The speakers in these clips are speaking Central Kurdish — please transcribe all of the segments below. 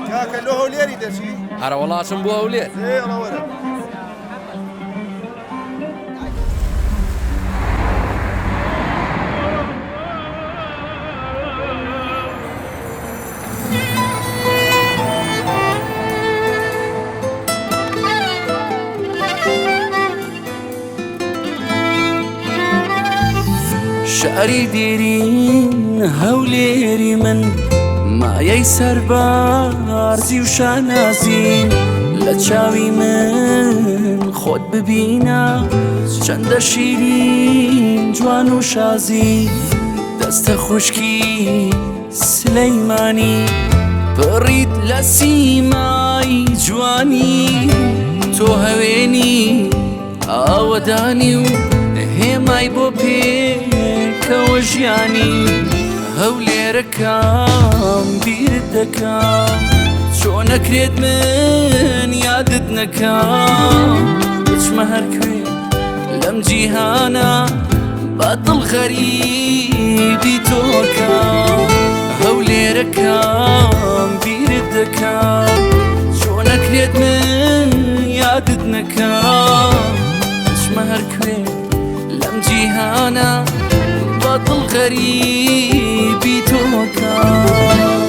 کاکە لە هەولێری دەچی؟ هەرە وڵاتم بۆ هەولێر. ئێڵەوەرە. شعری دیرین هەولێری من مایەی سەربارزی و شانازین لە چاوی من خۆت ببینە چەندە شیرین جوان و شازی دەستە خوشکی سلەیمانی بڕیت لە سیمای جوانی تۆ هەوێنی ئاوەدانی و هێمای بۆ پێکەوە ژیانی هەولێرەکەم بیرت دەکەم چۆن نەکرێت من یادت نەکەم بچمە هەر کوێ لەم جیهانە بەدڵ غەریبی تۆکەم هەولێرەکەم بیرت دەکەم چۆن نەکرێت من یادت نەکەم بچمە هەر کوێ لەم جیهانە بەدڵ غەریبی تۆکەم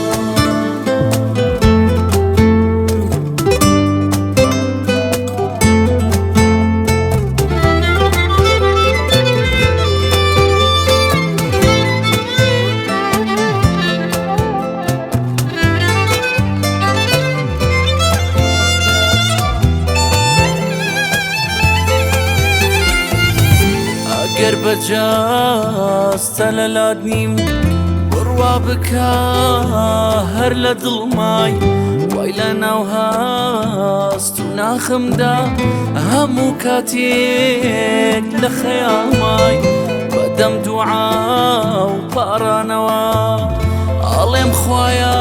ئەگەر بەجاستە لە لات نیم بڕوا بکە هەر لە دڵمای وای لە ناو هەست و ناخمدا هەموو کاتێک لە خەیامای بەدەم دوعا و پارانەوە ئەڵێم خوایە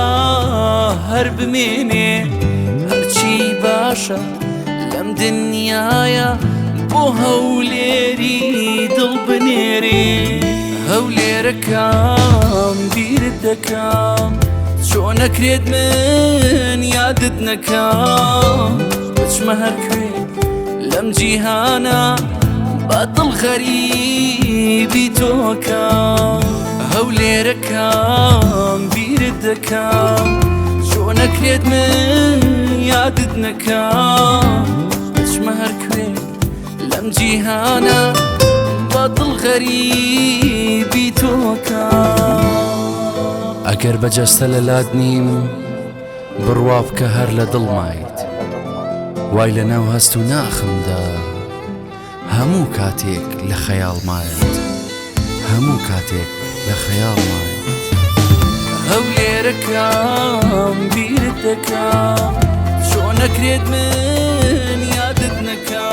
هەر بمێنێ هەرچی باشە لەم دنیایە بۆ هەولێری دڵ بنێرێ هەولێرەکەم بیرت دەکەم چۆن نەکرێت من یادت نەکەم بچمە هەر کوێ لەم جیهانە بەدڵ غەریبی تۆکەم هەولێرەکەم بیرت دەکەم چۆن نەکرێت من یادت نەکەم بچمە هەر کوێ لەم جیهانە بەدڵ غەریبی تۆکەم ئەگەر بەجەستە لە لات نیم بڕوا بکە هەر لە دڵمایت وای لە ناو هەست و ناخمدا هەموو کاتێک لە خەیاڵمایت هەموو کاتێک لە خەیاڵمایت هەولێرەکەم بیرت دەکەم چۆن نەکرێت من یادت نەکەم